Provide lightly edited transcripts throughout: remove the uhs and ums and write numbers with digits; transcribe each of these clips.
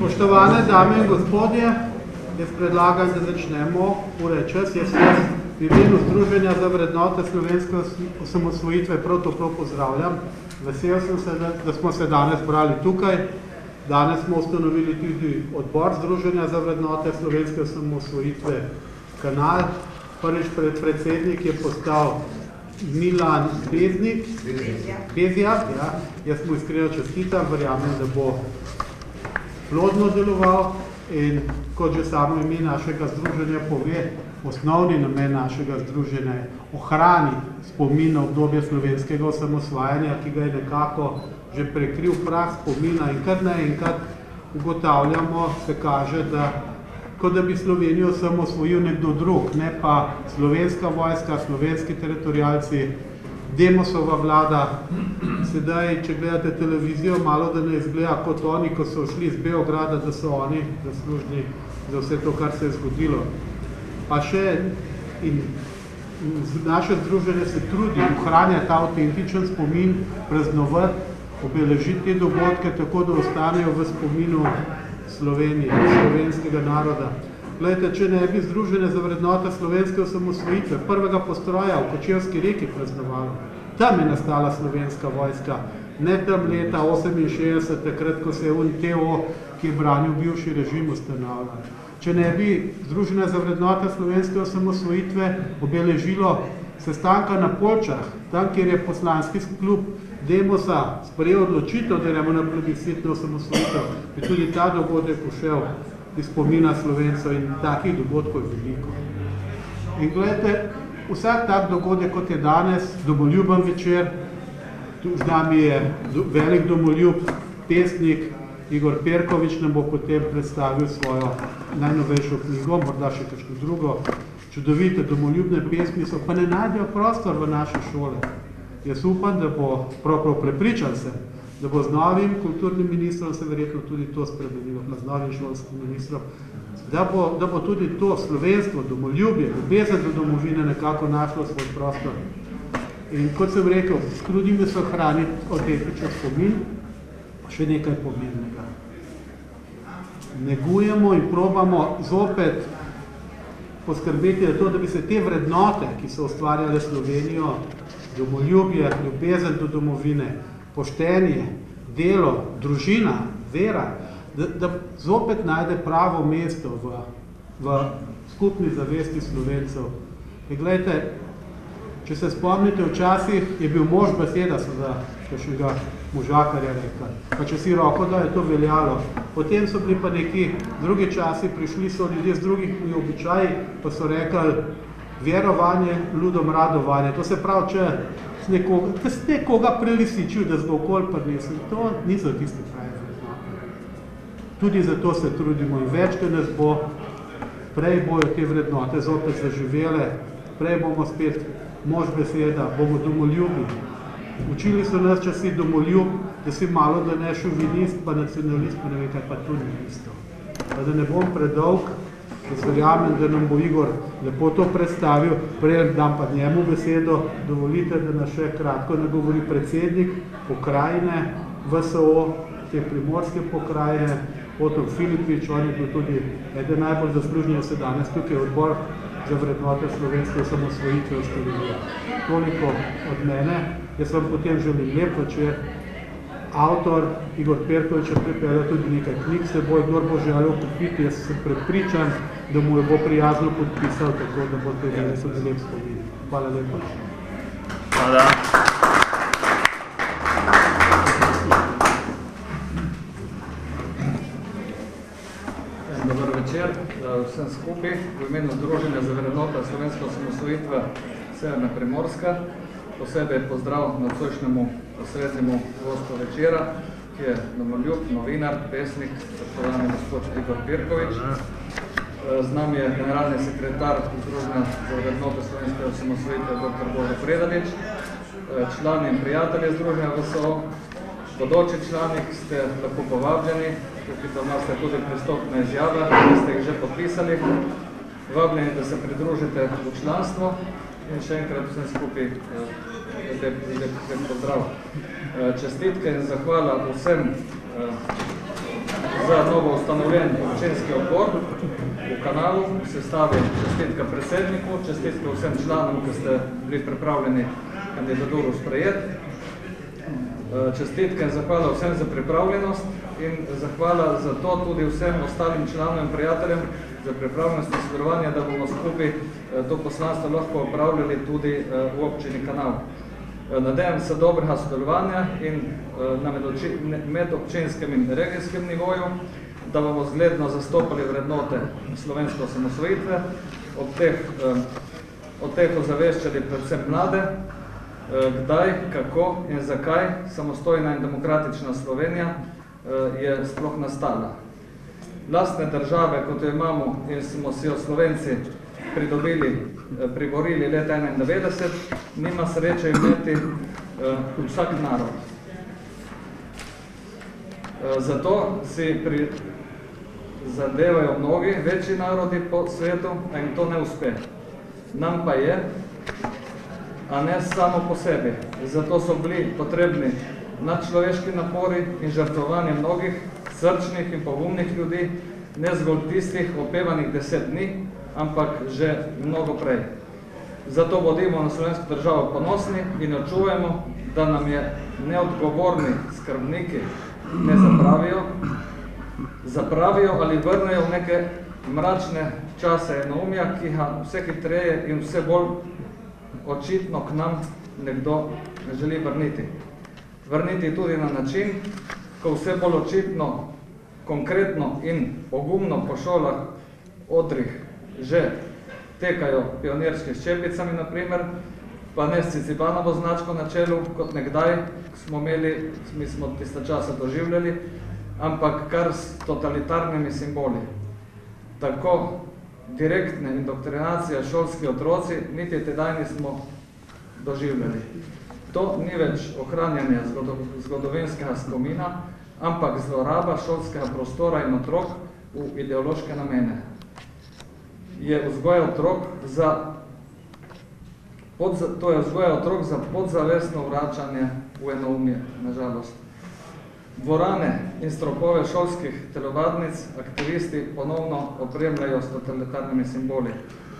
Spoštovane dame in gospodje, jaz predlagam, da začnemo ure čas. Jaz v imenu Združenja za vrednote slovenske osamosvojitve prav toplo pozdravljam. Vesel sem se, da smo se danes brali tukaj. Danes smo ustanovili tudi odbor Združenja za vrednote slovenske osamosvojitve kanal. Prvič predsednik je postal Milan Bezjak, ja. Jaz mu iskreno čestitam, verjamem, da bo plodno deloval in kot že samo ime našega združenja pove, osnovni namen našega združenja je ohraniti spomin na obdobje slovenskega osamosvajanja, ki ga je nekako že prekril prah spomina in kar naenkrat ugotavljamo, se kaže, da kot da bi Slovenijo samo osvojil nekdo drug, ne pa slovenska vojska, slovenski teritorialci, Demosova vlada. Sedaj, če gledate televizijo, malo da ne izgleda kot oni, ko so šli iz Beograda, da so oni zaslužni za vse to, kar se je zgodilo. Pa še in naše združenje se trudi ohranjati ta avtentičen spomin, praznovati, obeležiti te dogodke, tako da ostanejo v spominu Slovenije, slovenskega naroda. Glejte, če ne bi Združenje za vrednote slovenske osamosvojitve prvega postroja v Kočevski reki praznovalo, tam je nastala slovenska vojska, ne tam leta 68, takrat, ko se je UNTO, ki je branil bivši režim, ustanavljal. Če ne bi Združenje za vrednote slovenske osamosvojitve obeležilo sestanka na Poljčah, tam, kjer je poslanski klub Demosa sprejel odločitev, da gremo na plebiscitno osamosvojitev, bi tudi ta dogodek ušel iz spomina Slovencev in takih dogodkov je veliko. In gledajte, vsak tak dogodek, kot je danes, domoljuben večer, tu z nami je velik domoljub, pesnik Igor Perkovič nam bo potem predstavil svojo najnovejšo knjigo, morda še kakšno drugo. Čudovite domoljubne pesmi so, pa ne najdejo prostor v naše šole. Jaz upam, da bo, prav prepričan sem, da bo z novim kulturnim ministrom se verjetno tudi to spremenilo, pa z novim šolskim ministrom, da bo tudi to slovenstvo, domoljubje, ljubezen do domovine nekako našlo svoj prostor. In kot sem rekel, trudimo se ohraniti avtentičen spomin, še nekaj pomembnega. Negujemo in probamo zopet poskrbeti za to, da bi se te vrednote, ki so ustvarjale Slovenijo, domoljubje, ljubezen do domovine, poštenje, delo, družina, vera, da zopet najde pravo mesto v skupni zavesti Slovencev. In glejte, če se spomnite, včasih je bil mož beseda, so za kakšnega možakarja rekel. Pa če si roko, da je to veljalo. Potem so bili pa neki drugi časi, prišli so ljudje z drugih običaji, pa so rekli verovanje, ludom radovanje. To se pravi, če s nekoga prelisičil, da zgo okol prinesel, to niso tisti pravi vrednote. Tudi zato se trudimo in več, da nas bo, prej bojo te vrednote zopet zaživele, prej bomo spet mož beseda, bomo domoljubi. Učili so nas, če si domoljub, da si malo da ne šovinist, pa nacionalist, pa ne ve kaj, pa tudi ni isto. Pa da ne bom predolg, da verjamem, da nam bo Igor lepo to predstavil, prej dam pa njemu besedo, dovolite, da nas še kratko nagovori predsednik pokrajine VSO, te primorske pokrajine, Otok Filipič, on je bil tudi eden najbolj zaslužnji, se danes tukaj odbor za vrednote slovenske osamosvojitve ustanovil. Toliko od mene. Jaz vam potem želim lep večer. Avtor Igor Perkovič je pripeljal tudi nekaj knjig, se bo, kdor bo želel kupiti, jaz sem prepričan, da mu je bo prijazno podpisal, tako da bo tudi lep spomin. Hvala lepo. Hvala. Dobar večer vsem skupaj. V imenu Združenja za vrednote slovenske osamosvojitve Severna Primorska. Posebej pozdrav nocojšnjemu osrednjemu gostu večera, ki je domoljub, novinar, pesnik, spoštovani gospod Igor Perkovič. Z nami je generalni sekretar Združenja za vrednote slovenske osamosvojitve dr. Božo Predalič, člani in prijatelji Združenja VSO, bodoči člani, ki ste lepo povabljeni, tukaj pa imate tudi pristopne izjave, ki ste jih že podpisali. Vabljeni, da se pridružite v članstvo. In še enkrat vsem skupaj lep pozdrav. Čestitke in zahvala vsem za novo ustanovljen občinski odbor v Kanalu, sestavi čestitka predsedniku, čestitka vsem članom, ki ste bili pripravljeni kandidaturo sprejeti. Čestitke in zahvala vsem za pripravljenost in zahvala za to tudi vsem ostalim članom in prijateljem za pripravljenost in sodelovanje, da bomo skupaj to poslanstvo lahko opravljali tudi v občini Kanal. Nadejam se dobrega sodelovanja in na medobčinskem in regijskem nivoju, da bomo zgledno zastopali vrednote slovenske osamosvojitve, od teh ozaveščali predvsem mlade, kdaj, kako in zakaj samostojna in demokratična Slovenija je sploh nastala. Lastne države, kot jo imamo in smo si jo Slovenci priborili leta 1991, nima sreče imeti vsak narod. Zato si zadevajo mnogi večji narodi po svetu, a jim to ne uspe. Nam pa je, a ne samo po sebi. Zato so bili potrebni nadčloveški napori in žrtvovanje mnogih srčnih in pogumnih ljudi, ne zgolj tistih opevanih 10 dni, ampak že mnogo prej. Zato bodimo na slovensko državo ponosni in jo čuvajmo, da nam je neodgovorni skrbniki ne zapravijo ali vrnejo v neke mračne čase enoumja, ki ga vse hitreje in vse bolj očitno k nam nekdo želi vrniti. Vrniti tudi na način, ko vse bolj očitno, konkretno in pogumno po šolah odrih že tekajo pionirski s čepicami, naprimer, pa ne s Cicibanovo značko na čelu, kot nekdaj smo imeli, mi smo tista časa doživljali, ampak kar s totalitarnimi simboli. Tako direktne indoktrinacije šolski otroci niti tedaj nismo doživljali. To ni več ohranjanje zgodovinskega spomina, ampak zloraba šolskega prostora in otrok v ideološke namene. Je vzgoja otrok za podzavestno vračanje v enoumje, nažalost. Dvorane in stropove šolskih telovadnic aktivisti ponovno opremljajo s totalitarnimi simboli,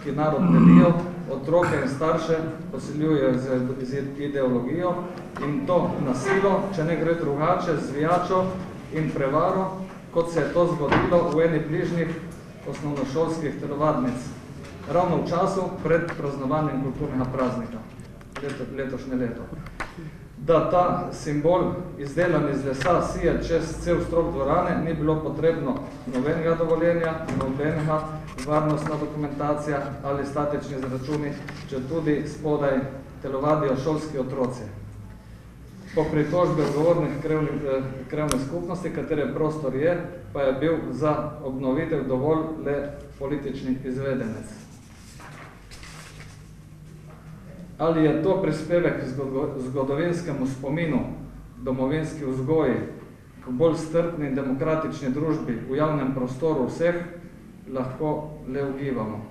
ki narod delijo, otroke in starše posiljujejo z ideologijo in to na silo, če ne gre drugače, zvijačo in prevaro, kot se je to zgodilo v eni bližnjih osnovnošolskih telovadnic, ravno v času pred praznovanjem kulturnega praznika, letošnje leto. Da ta simbol izdelan iz lesa sije čez cel strop dvorane, ni bilo potrebno nobenega dovoljenja, nobenega varnostna dokumentacija ali statični zračuni, če tudi spodaj telovadijo šolski otroci. Po pritožbi odgovornih krevne skupnosti, katere prostor je, pa je bil za obnovitev dovolj le politični izvedenec. Ali je to prispevek zgodovinskemu spominu, domovinski vzgoji, k bolj strpni in demokratični družbi v javnem prostoru vseh, lahko le ugibamo.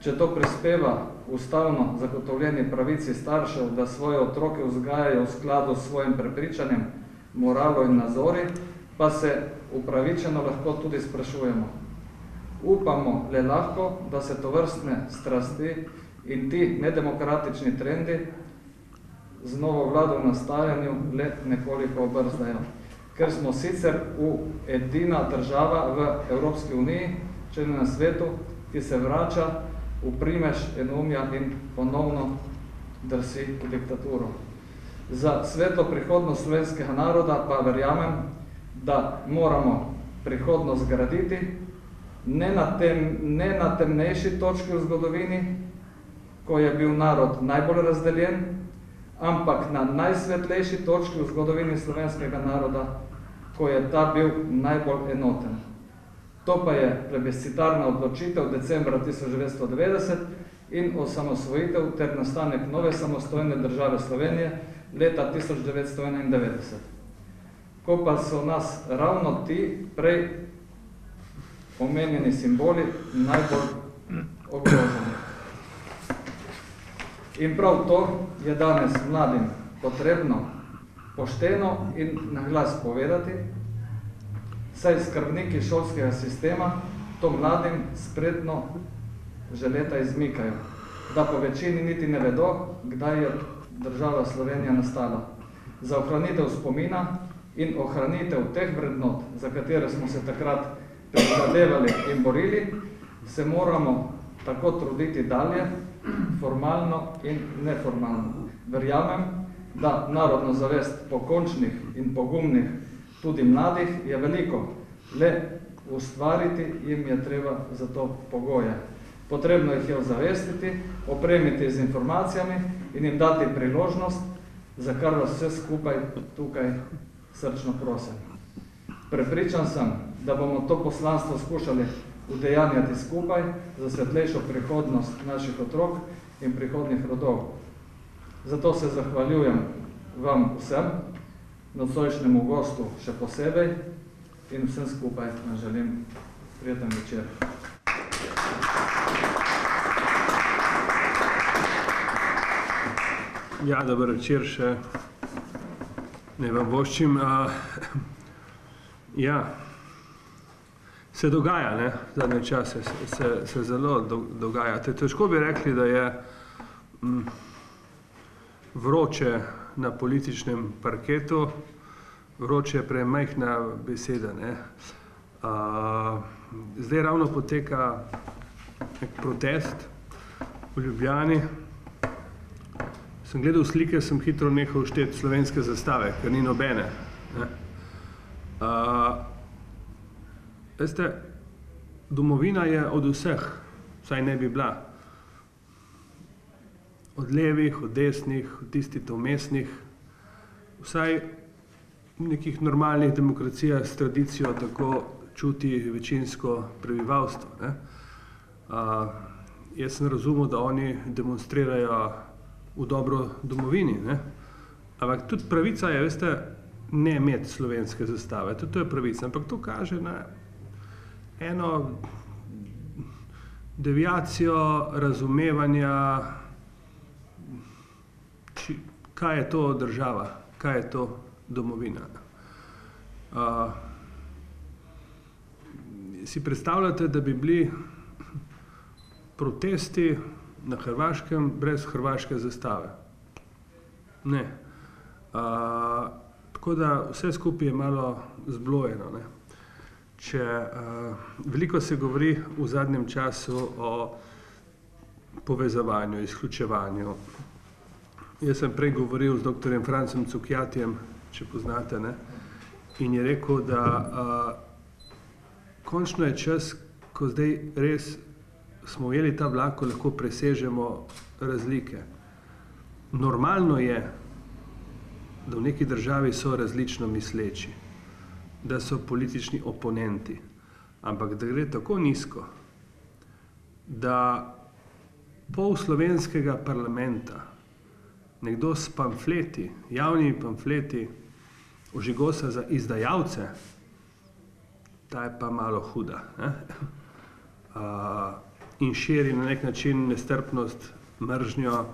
Če to prispeva ustavno zagotovljeni pravici staršev, da svoje otroke vzgajajo v skladu s svojim prepričanjem, moralo in nazori, pa se upravičeno lahko tudi sprašujemo. Upamo le lahko, da se tovrstne strasti in ti nedemokratični trendi z novo vlado v nastajanju le nekoliko obrzdajo. Ker smo sicer edina država v Evropski uniji, če ne na svetu, ki se vrača v primež enoumja in ponovno drsi v diktaturo. Za svetlo prihodnost slovenskega naroda pa verjamem, da moramo prihodnost graditi ne na temnejši točki v zgodovini, ko je bil narod najbolj razdeljen, ampak na najsvetlejši točki v zgodovini slovenskega naroda, ko je ta bil najbolj enoten. To pa je plebiscitarna odločitev decembra 1990 in osamosvojitev ter nastanek nove samostojne države Slovenije leta 1991. Ko pa so nas ravno ti prej omenjeni simboli najbolj ogroženi. In prav to je danes mladim potrebno pošteno in na glas povedati, saj skrbniki šolskega sistema to mladim spretno že leta izmikajo, da po večini niti ne vedo, kdaj je država Slovenija nastala. Za ohranitev spomina in ohranitev teh vrednot, za katere smo se takrat prizadevali in borili, se moramo tako truditi dalje, formalno in neformalno. Verjamem, da narodno zavest pokončnih in pogumnih, tudi mladih, je veliko, le ustvariti jim je treba za to pogoje. Potrebno jih je ozavestiti, opremiti z informacijami in jim dati priložnost, za kar vas vse skupaj tukaj srčno prosim. Prepričan sem, da bomo to poslanstvo skušali udejanjati skupaj za svetlejšo prihodnost naših otrok in prihodnjih rodov. Zato se zahvaljujem vam vsem, nocojšnjemu gostu še posebej in vsem skupaj vam želim prijeten večer. Ja, dober večer še. Ne vam voščim. Ja, se dogaja, ne, zadnje čase se zelo dogaja. Težko bi rekli, da je vroče na političnem parketu, vroče je premajhna beseda, ne. Zdaj ravno poteka nek protest v Ljubljani. Sem gledal slike, sem hitro nehal šteti slovenske zastave, ker ni nobene, ne. Veste, domovina je od vseh, vsaj ne bi bila. Od levih, od desnih, od tistih vmesnih, vsaj v nekih normalnih demokracijah s tradicijo tako čuti večinsko prebivalstvo, ne. Jaz sem razumel, da oni demonstrirajo v dobro domovini, ne. Ampak tudi pravica je, veste, ne imeti slovenske zastave, tudi to je pravica, ampak to kaže na eno deviacijo razumevanja, kaj je to država, kaj je to domovina. Si predstavljate, da bi bili protesti na Hrvaškem brez hrvaške zastave? Ne. Tako da vse skupaj je malo zblojeno, ne. Veliko se govori v zadnjem času o povezovanju, izključevanju. Jaz sem prej govoril z doktorjem Francem Cukjatijem, če poznate, ne, in je rekel, da končno je čas, ko zdaj res smo ujeli ta vlak, ko lahko presežemo razlike. Normalno je, da v neki državi so različno misleči, da so politični oponenti, ampak da gre tako nizko, da pol slovenskega parlamenta nekdo s pamfleti, javnimi pamfleti ožigosa za izdajalce, ta je pa malo huda, ne? In širi na nek način nestrpnost, mržnjo,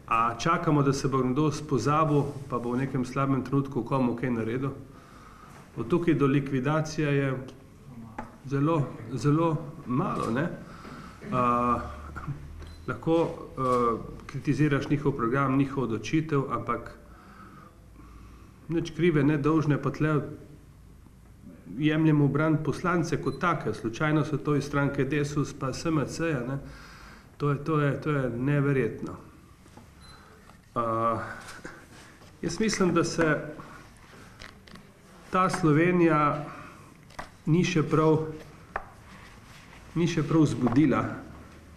a čakamo, da se bo nekdo spozabil, pa bo v nekem slabem trenutku komu kaj naredil. Od tukaj do likvidacije je zelo, zelo malo, ne. Lahko kritiziraš njihov program, njihov odločitev, ampak nič krive, nedolžne, pa tle jemljemo bran poslance kot take. Slučajno so to iz stranke Desus pa SMC-ja, ne. To je neverjetno. Jaz mislim, da se ta Slovenija ni še prav zbudila.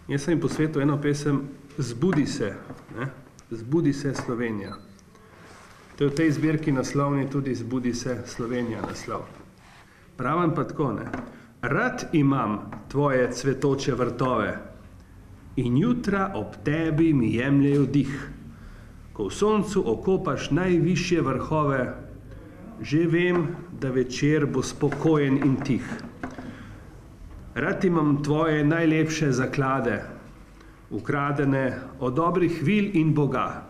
Jaz sem jim posvetil eno pesem Zbudi se, ne? Zbudi se Slovenija. To je v tej zbirki naslovni tudi Zbudi se Slovenija naslov. Pravim pa tako, ne. Rad imam tvoje cvetoče vrtove in jutra ob tebi mi jemljejo dih. Ko v soncu okopaš najvišje vrhove, že vem, da večer bo spokojen in tih. Rad imam tvoje najlepše zaklade, ukradene od dobrih vil in Boga.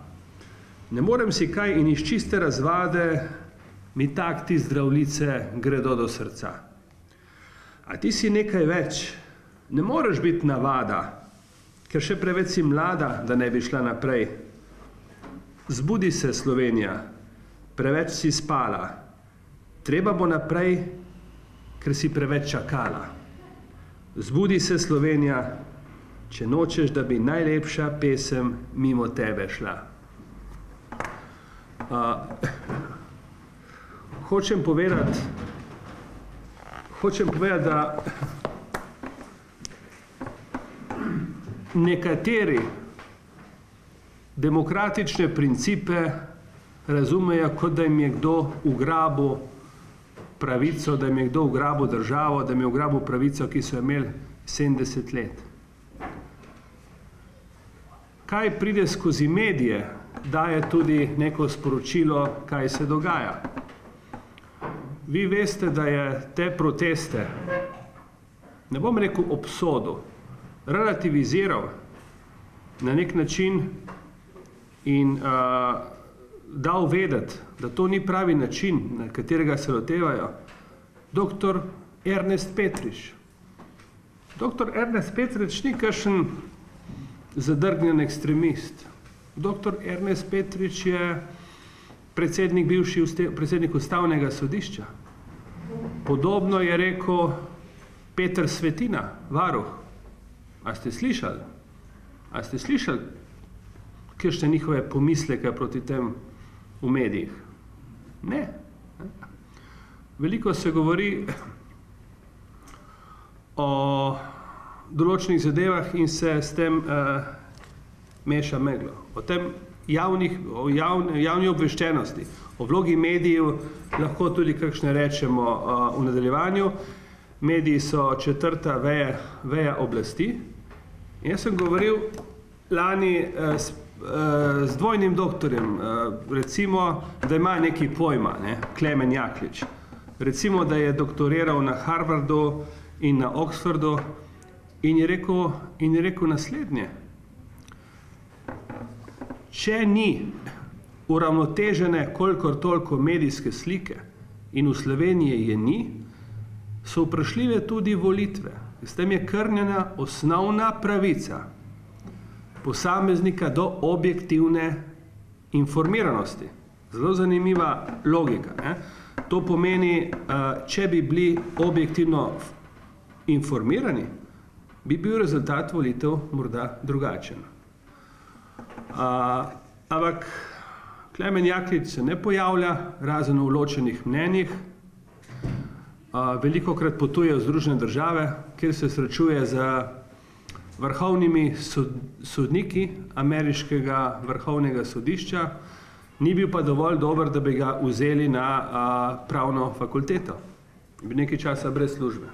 Ne morem si kaj in iz čiste razvade mi tak ti zdravljice gredo do srca. A ti si nekaj več, ne moreš biti navada, ker še preveč si mlada, da ne bi šla naprej. Zbudi se, Slovenija, preveč si spala, treba bo naprej, ker si preveč čakala. Zbudi se, Slovenija, če nočeš, da bi najlepša pesem mimo tebe šla. Hočem povedati, da nekateri demokratične principe razumejo, kot da jim je kdo ugrabil pravico, da jim je kdo ugrabil državo, da jim je ugrabil pravico, ki so imeli 70 let. Kaj pride skozi medije, daje tudi neko sporočilo, kaj se dogaja. Vi veste, da je te proteste, ne bom rekel obsodil, relativiziral na nek način in dal vedeti, da to ni pravi način, na katerega se lotevajo, dr. Ernest Petrič. Dr. Ernest Petrič ni kakšen zadrgnjen ekstremist. Dr. Ernest Petrič je bivši predsednik Ustavnega sodišča. Podobno je rekel Peter Svetina, varuh. A ste slišali? A ste slišali, kakšne njihove pomisleke proti tem v medijih? Ne. Veliko se govori o določenih zadevah in se s tem meša meglo. O tem javni obveščenosti, o vlogi medijev lahko tudi kakšne rečemo v nadaljevanju. Mediji so četrta veja oblasti. Jaz sem govoril lani z dvojnim doktorjem, recimo, da ima neki pojma, Klemen Jaklič. Recimo, da je doktoriral na Harvardu in na Oxfordu in je rekel naslednje. Če ni uravnotežene kolikor toliko medijske slike, in v Sloveniji je ni, so vprašljive tudi volitve. S tem je krnjena osnovna pravica posameznika do objektivne informiranosti. Zelo zanimiva logika. To pomeni, če bi bili objektivno informirani, bi bil rezultat volitev morda drugačen. Ampak Klemen Jaklič se ne pojavlja, razen v ločenih mnenjih. Velikokrat potuje v Združene države, kjer se srečuje z vrhovnimi sodniki ameriškega vrhovnega sodišča, ni bil pa dovolj dober, da bi ga vzeli na pravno fakulteto. Bi nekaj časa brez službe.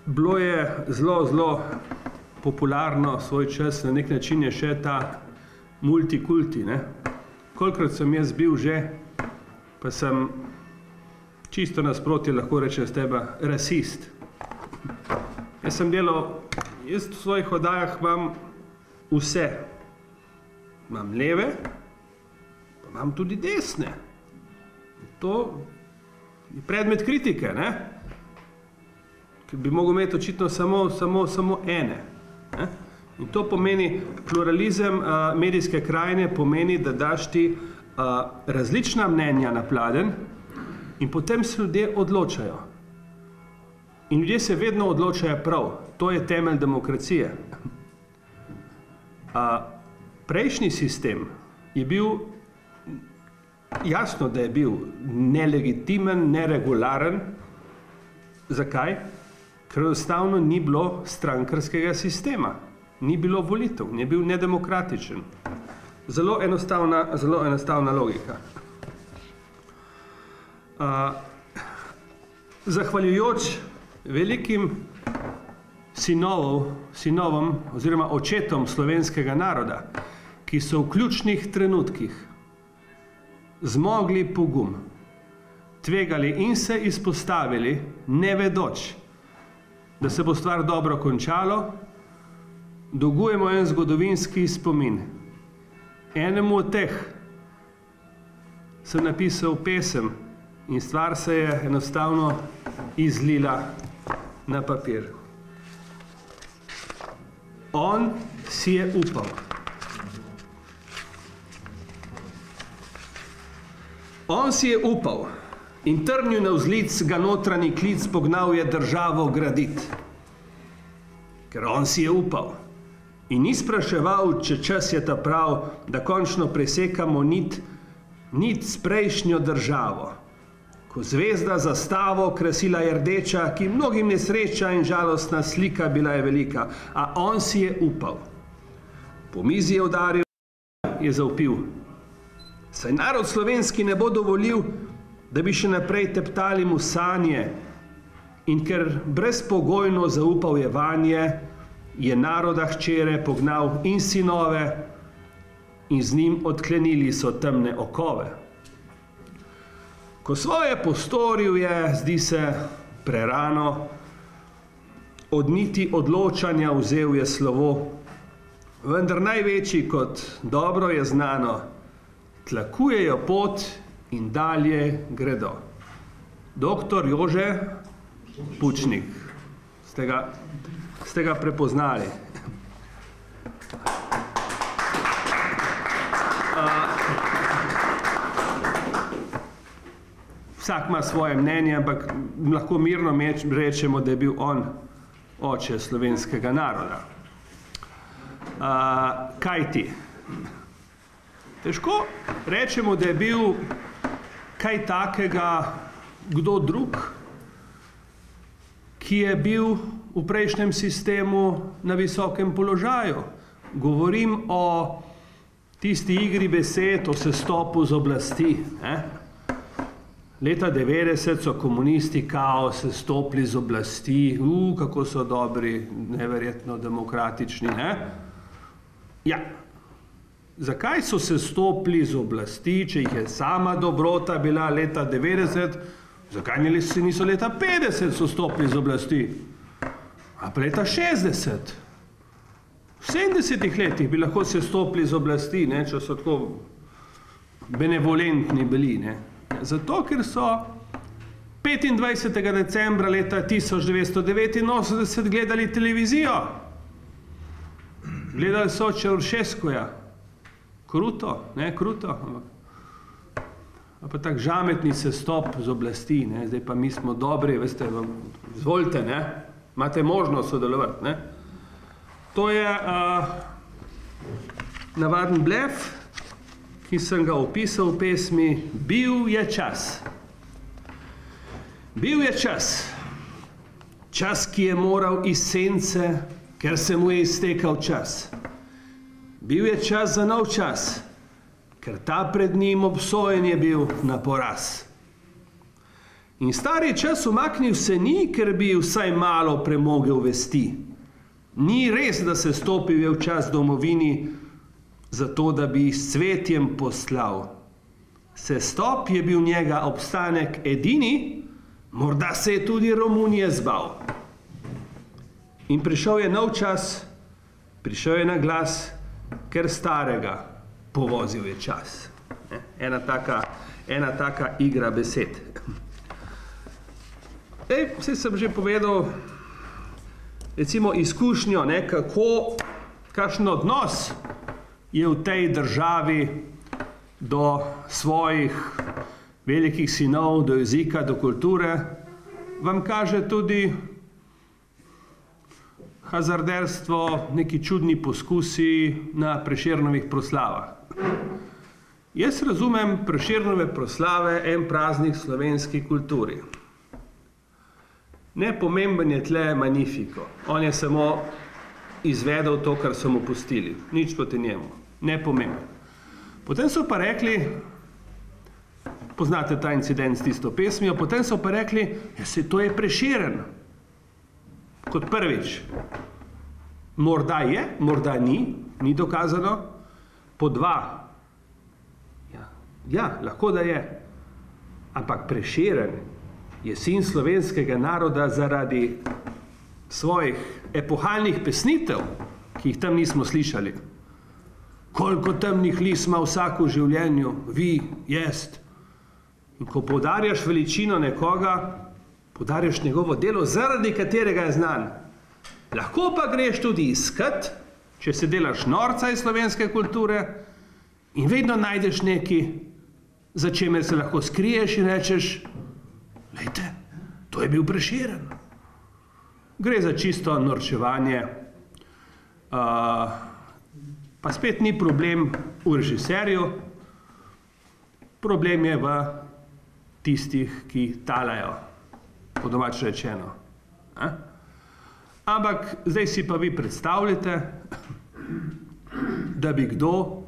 Bilo je zelo popularno svoj čas, na nek način je še ta multikulti. Kolikrat sem jaz bil že, pa sem čisto nasprotje, lahko rečem s tebe, rasist. Jaz v svojih oddajah imam vse. Imam leve, pa imam tudi desne. To je predmet kritike, ker bi mogel imeti očitno samo ene. In to pomeni, pluralizem medijske krajine pomeni, da daš ti različna mnenja na pladenj in potem se ljudje odločajo. In ljudje se vedno odločajo prav. To je temelj demokracije. Prejšnji sistem je bil, jasno, da je bil nelegitimen, neregularen. Zakaj? Ker enostavno ni bilo strankarskega sistema. Ni bilo volitev, ni bil nedemokratičen. Zelo enostavna logika. Zahvaljujoč velikim sinovom oziroma očetom slovenskega naroda, ki so v ključnih trenutkih zmogli pogum, tvegali in se izpostavili, ne vedoč, da se bo stvar dobro končalo, dolgujemo en zgodovinski spomin. Enemu od teh sem napisal pesem in stvar se je enostavno izlila na papir. On si je upal. On si je upal in trnil navzlic ga notranji klic pognal je državo gradit. Ker on si je upal in ni spraševal, če čas je ta prav, da končno presekamo nit s prejšnjo državo. Ko zvezda zastavo krasila je rdeča, ki mnogim nesreča in žalostna slika bila je velika, a on si je upal. Po mizi je udaril, je zavpil. Saj narod slovenski ne bo dovolil, da bi še naprej teptali mu sanje, in ker brezpogojno zaupal je vanje, je naroda hčere pognal in sinove in z njim odklenili so temne okove. Ko svoje postoril je, zdi se prerano, od niti odločanja vzel je slovo, vendar največji kot dobro je znano, tlakujejo pot in dalje gredo. Doktor Jože Pučnik. Ste ga prepoznali. Vsak ima svoje mnenje, ampak lahko mirno rečemo, da je bil on oče slovenskega naroda. Kaj ti? Težko rečemo, da je bil kaj takega kdo drug, ki je bil v prejšnjem sistemu na visokem položaju. Govorim o tisti igri besed, o sestopu z oblasti. Leta 90 so komunisti kao sestopili z oblasti, kako so dobri, neverjetno demokratični, ne? Ja. Zakaj so se stopili z oblasti, če jih je sama dobrota bila leta 90, zakaj niso leta 50 so stopili z oblasti? A pa leta 60? V 70 letih bi lahko se stopili z oblasti, ne, če so tako benevolentni bili, ne. Zato, ker so 25. decembra leta 1989 gledali televizijo. Gledali so Čaušeskuja. Kruto, ne, kruto. Pa tak žametni sestop z oblasti, ne, zdaj pa mi smo dobri, veste, izvolite, ne, imate možnost sodelovati, ne. To je navaden blef, ki sem ga opisal v pesmi Bil je čas. Bil je čas. Čas, ki je moral iz sence, ker se mu je iztekal čas. Bil je čas za nov čas, ker ta pred njim obsojen je bil na poraz. In stari čas umaknil se ni, ker bi vsaj malo premogel vesti. Ni res, da se stopil je v čas domovini, zato da bi s cvetjem poslal. Sestop je bil njega obstanek edini, morda se je tudi Romunije zbal. In prišel je nov čas, prišel je na glas, ker starega povozil je čas. Ena taka igra besed. Vse sem že povedal, recimo izkušnjo, ne, kakšen odnos je v tej državi do svojih velikih sinov, do jezika, do kulture, vam kaže tudi hazarderstvo, neki čudni poskusi na Prešernovih proslavah. Jaz razumem Prešernove proslave en praznik slovenski kulturi. Nepomemben je tle Magnifico. On je samo izvedel to, kar so mu pustili. Nič proti njemu. Nepomemben. Potem so pa rekli, poznate ta incident s tisto pesmijo, potem so pa rekli, to je Prešeren. Kot prvič. Morda je, morda ni dokazano. Po dva. Ja, lahko da je. Ampak Prešeren je sin slovenskega naroda zaradi svojih epohalnih pesnitev, ki jih tam nismo slišali. Koliko temnih lis ima vsak v življenju, vi, jaz. In ko poudarjaš veličino nekoga, poudarjaš njegovo delo, zaradi katerega je znan. Lahko pa greš tudi iskat, če se delaš norca iz slovenske kulture in vedno najdeš nekaj, za čemer se lahko skriješ in rečeš, glejte, to je bil Prešeren. Gre za čisto norčevanje. Pa spet ni problem v režiserju, problem je v tistih, ki talajo, po domače rečeno. Ampak zdaj si pa vi predstavljate, da bi kdo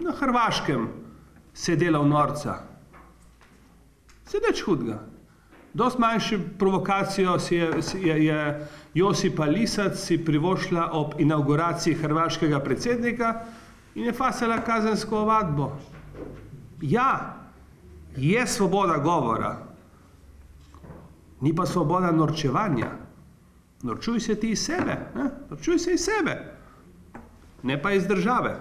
na Hrvaškem se delal norca. Se nič hudega. Dost manjšo provokacijo je Josipa Lisac si privošla ob inauguraciji hrvaškega predsednika in je fasala kazensko ovadbo. Ja, je svoboda govora, ni pa svoboda norčevanja. Norčuj se ti iz sebe, norčuj se iz sebe, ne pa iz države.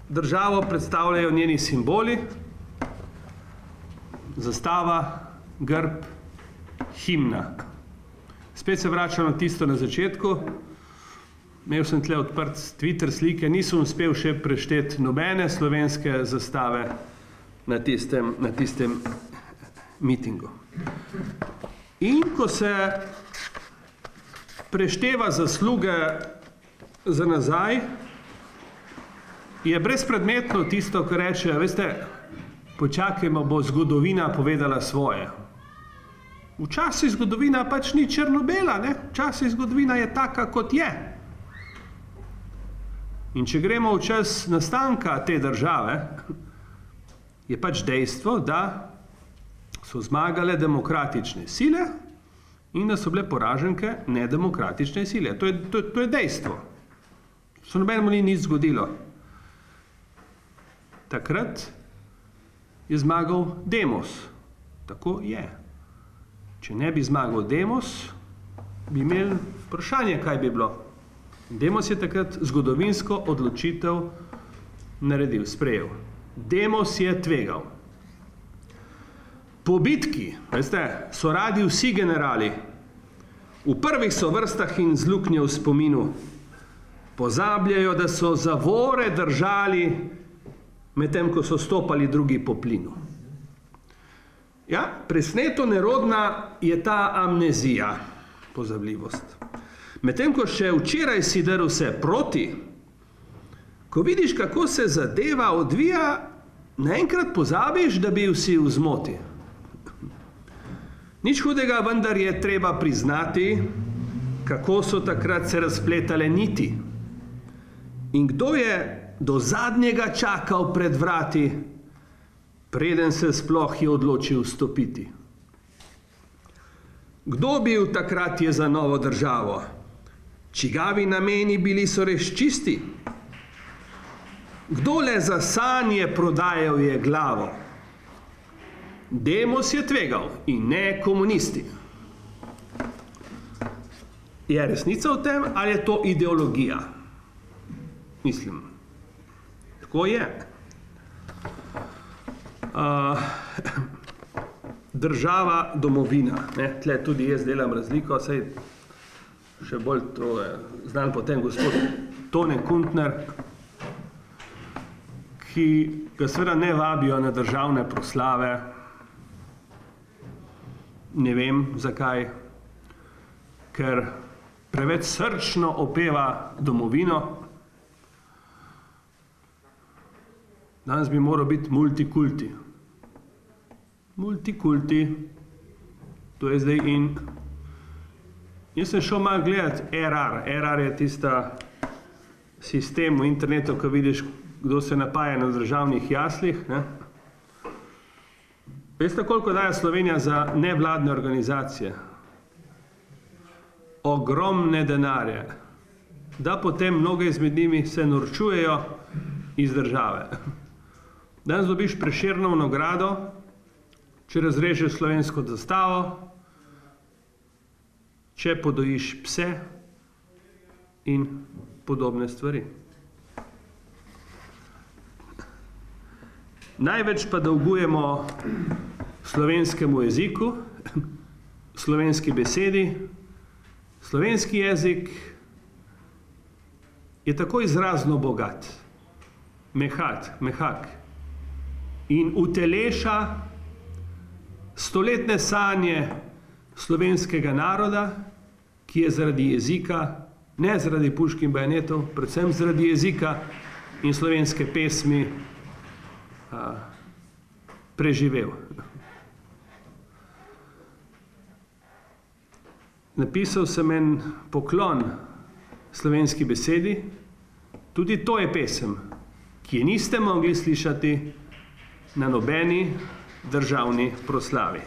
Državo predstavljajo njeni simboli, zastava, grb, himna. Spet se vračam na tisto na začetku. Imel sem tle odprt Twitter slike, nisem uspel še prešteti nobene slovenske zastave na tistem mitingu. In ko se prešteva zasluge za nazaj, je brezpredmetno tisto, ko reče, veste, počakajmo, bo zgodovina povedala svoje. Včasih zgodovina pač ni črno-bela, ne? Včasih zgodovina je taka, kot je. In če gremo v čas nastanka te države, je pač dejstvo, da so zmagale demokratične sile in da so bile poraženke nedemokratične sile. To je dejstvo. Se nobenemu ni nič zgodilo. Takrat je zmagal Demos. Tako je. Če ne bi zmagal Demos, bi imeli vprašanje, kaj bi bilo. Demos je takrat zgodovinsko odločitev naredil, sprejel. Demos je tvegal. Po bitki, veste, so radi vsi generali. V prvih so vrstah in z luknjo v spominu. Pozabljajo, da so zavore držali, medtem ko so stopali drugi po plinu. Ja, presneto nerodna je ta amnezija, pozabljivost. Medtem ko še včeraj si drl vse proti, ko vidiš, kako se zadeva odvija, naenkrat pozabiš, da bil si v zmoti. Nič hudega, vendar je treba priznati, kako so takrat se razpletale niti. In kdo je do zadnjega čakal pred vrati, preden se sploh je odločil vstopiti. Kdo bil takrat je za novo državo? Čigavi nameni bili so res čisti? Kdo le za sanje prodajal je glavo? Demos je tvegal in ne komunisti. Je resnica v tem ali je to ideologija? Mislim, tako je. Država, domovina. Tle tudi jaz delam razliko, saj še bolj to je znan potem gospod Tone Kuntner, ki ga seveda ne vabijo na državne proslave. Ne vem zakaj, ker preveč srčno opeva domovino. Danes bi moral biti multikulti. Multikulti, to je zdaj in. Jaz sem šel malo gledati RR. RR je tista sistem v internetu, ko vidiš, kdo se napaja na državnih jaslih. Veste, koliko daje Slovenija za nevladne organizacije? Ogromne denarje. da potem mnoge izmed njimi se norčujejo iz države. Danes dobiš Prešernovo nagrado, če razrežeš slovensko zastavo, če podojiš pse in podobne stvari. Največ pa dolgujemo slovenskemu jeziku, slovenski besedi. Slovenski jezik je tako izrazno bogat, mehak in uteleša stoletne sanje slovenskega naroda, ki je zaradi jezika, ne zaradi pušk in bajonetov, predvsem zaradi jezika in slovenske pesmi preživel. Napisal sem en poklon slovenski besedi, tudi to je pesem, ki je niste mogli slišati na nobeni državni proslavi.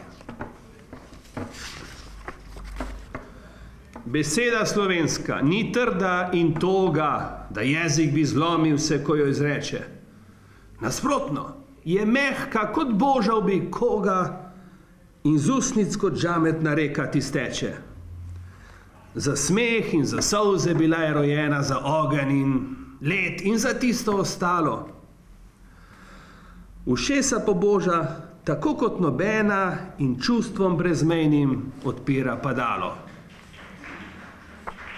Beseda slovenska ni trda in toga, da jezik bi zlomil vse, ko jo izreče. Nasprotno, je mehka kot božal bi koga in z usnic kot žametna reka ti steče. Za smeh in za solze bila je rojena, za ogenj in led in za tisto ostalo. Ušesa poboža, tako kot nobena in čustvom brezmejnim odpira padalo.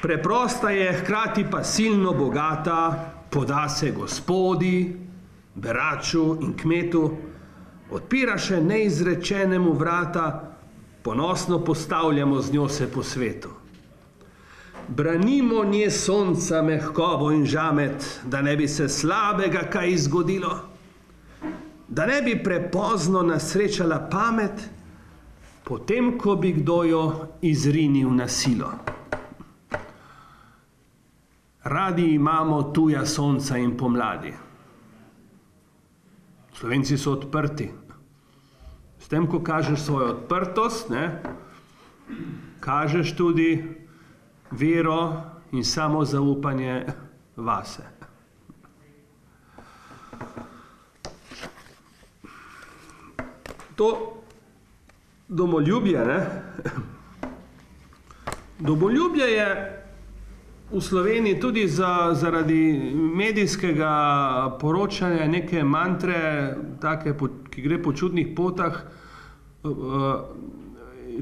Preprosta je, hkrati pa silno bogata, poda se gospodi, beraču in kmetu, odpira še neizrečenemu vrata, ponosno postavljamo z njo se po svetu. Branimo nje sonca, mehkobo in žamet, da ne bi se slabega kaj izgodilo, da ne bi prepozno nasrečala pamet, potem, ko bi kdo jo izrinil na silo. Radi imamo tuja sonca in pomladi. Slovenci so odprti. S tem, ko kažeš svojo odprtost, kažeš tudi vero in samozaupanje vase. To domoljubje, domoljubje je v Sloveniji tudi zaradi medijskega poročanja neke mantre, take, ki gre po čudnih potah.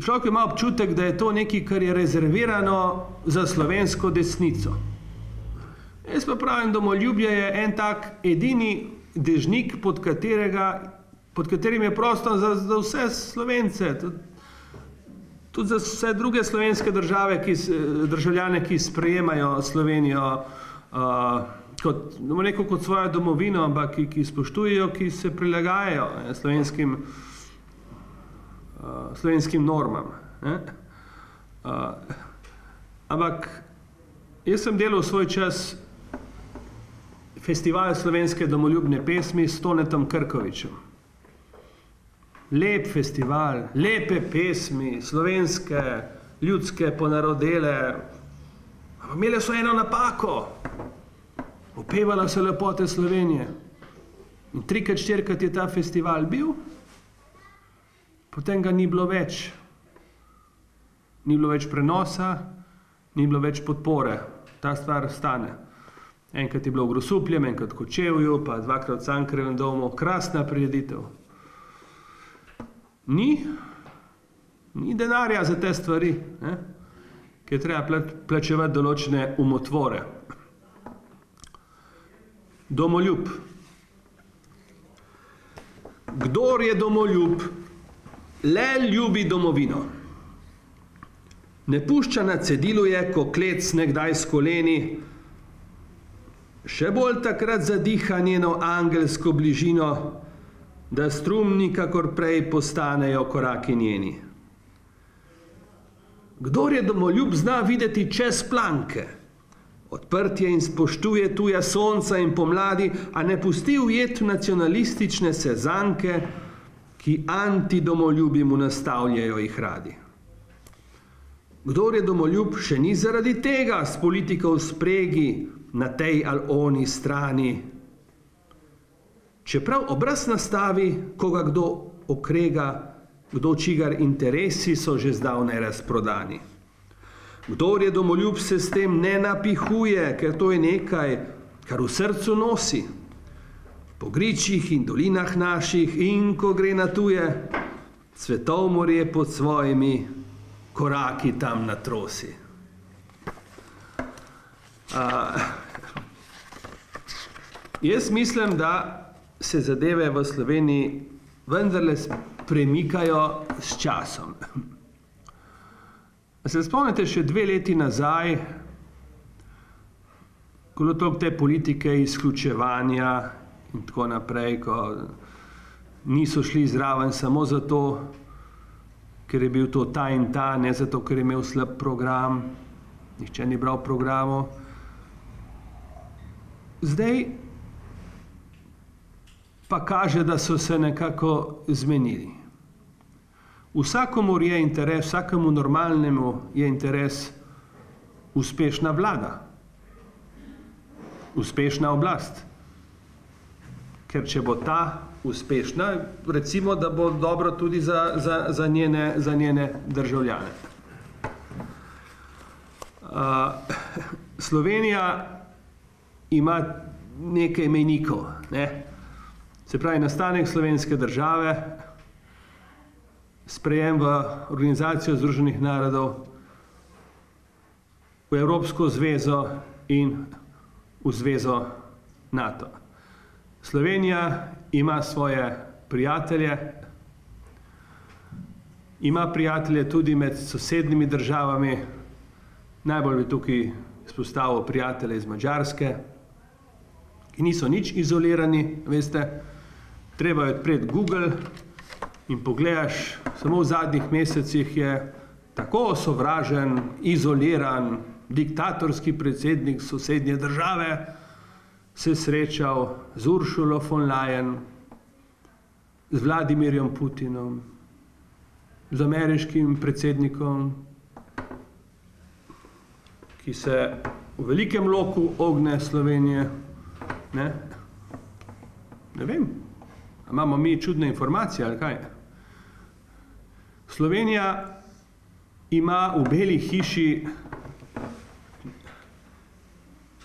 Človek ima občutek, da je to nekaj, kar je rezervirano za slovensko desnico. Jaz pa pravim, domoljubje je en tak edini dežnik, pod katerim je prostor za vse Slovence, tudi za vse druge slovenske državljane, ki sprejemajo Slovenijo kot svojo domovino, ampak ki spoštujejo, ki se prilagajajo slovenskim normam. Ampak jaz sem delal svoj čas festival slovenske domoljubne pesmi s Tonetom Krkovičem. Lep festival, lepe pesmi, slovenske, ljudske, ponarodele. Ampak imele so eno napako. Opevala so lepote Slovenije. In 3-4 je ta festival bil, potem ga ni bilo več. Ni bilo več prenosa, ni bilo več podpore. Ta stvar stane. Enkrat je bilo v Grosupljem, enkrat v Kočevju, pa 2-krat v Cankarjevem domu. Krasna prireditev. Ni denarja za te stvari, ki je treba plačevati določene umotvore. Domoljub. Kdor je domoljub, le ljubi domovino. Ne pušča na cedilu je, ko klec nekdaj s koleni, še bolj takrat zadiha njeno angelsko bližino, da strumni, kakor prej, postanejo koraki njeni. Kdor je domoljub, zna videti čez planke, odprtje in spoštuje tuja sonca in pomladi, a ne pusti ujet v nacionalistične sezanke, ki antidomoljubi mu nastavljajo jih radi. Kdor je domoljub, še ni zaradi tega s politiko v spregi na tej ali oni strani. Čeprav obraz nastavi, koga kdo okrega, kdo čigar interesi so že zdavnaj razprodani. Kdor je domoljub, se s tem ne napihuje, ker to je nekaj, kar v srcu nosi. Po gričih in dolinah naših in ko gre na tuje, cvetov morje pod svojimi koraki tam natrosi. Jaz mislim, da se zadeve v Sloveniji vendarle premikajo s časom. Se spomnite še 2 leti nazaj, ko je bilo te politike izključevanja in tako naprej, ko niso šli zraven samo zato, ker je bil to ta in ta, ne zato, ker je imel slab program, nihče ni bral programov. Zdaj pa kaže, da so se nekako zmenili. Vsakomur je interes, vsakemu normalnemu je interes uspešna vlada, uspešna oblast. Ker če bo ta uspešna, recimo, da bo dobro tudi za njene državljane. Slovenija ima nekaj mejnikov, ne? Se pravi, nastanek slovenske države, sprejem v Organizacijo Združenih narodov, v Evropsko zvezo in v zvezo NATO. Slovenija ima svoje prijatelje, ima prijatelje tudi med sosednjimi državami, najbolj bi tukaj izpostavil prijatelje iz Madžarske, ki niso nič izolirani, veste, treba je odpreti Google in pogledaš, samo v zadnjih mesecih je tako sovražen, izoliran, diktatorski predsednik sosednje države se srečal z Uršulo von Leyen, z Vladimirjem Putinom, z ameriškim predsednikom, ki se v velikem loku ogne Slovenije. Ne vem, imamo mi čudne informacije ali kaj? Slovenija ima v Beli hiši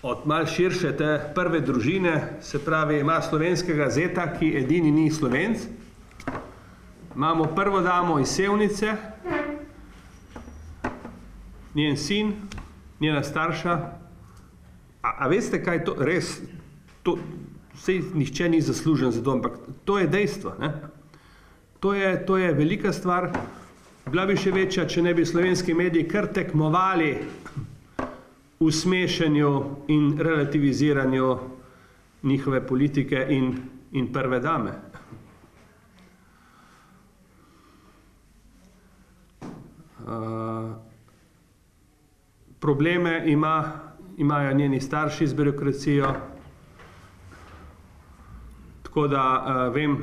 od malo širše te prve družine, se pravi, ima slovenskega zeta, ki edini ni Slovenc. Imamo prvo damo iz Sevnice, njen sin, njena starša. A veste, kaj je to? Res, saj nihče ni zaslužen za to, ampak to je dejstvo. Ne? To je velika stvar. Bila bi še večja, če ne bi slovenski mediji kar tekmovali v smešenju in relativiziranju njihove politike in prve dame. Probleme imajo njeni starši z birokracijo, tako da vem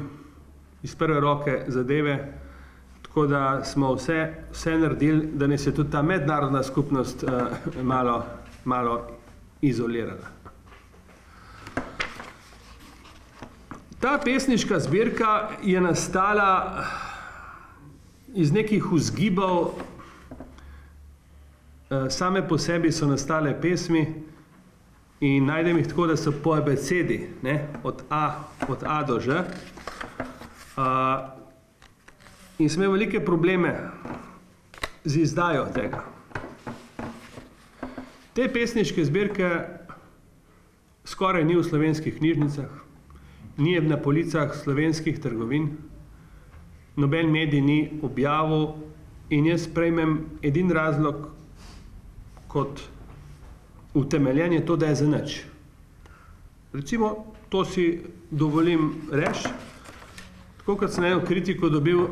iz prve roke zadeve, tako da smo vse naredili, da nas je tudi ta mednarodna skupnost malo izolirala. Ta pesniška zbirka je nastala iz nekih vzgibov, same po sebi so nastale pesmi in najdem jih tako, da so po abecedi, od A do Ž. In sem imel velike probleme z izdajo tega. Te pesniške zbirke skoraj ni v slovenskih knjižnicah, ni na policah slovenskih trgovin, noben medij ni objavil in jaz sprejmem edin razlog kot utemeljenje to, da je zanič. Recimo, to si dovolim reči, tako kot sem eno kritiko dobil,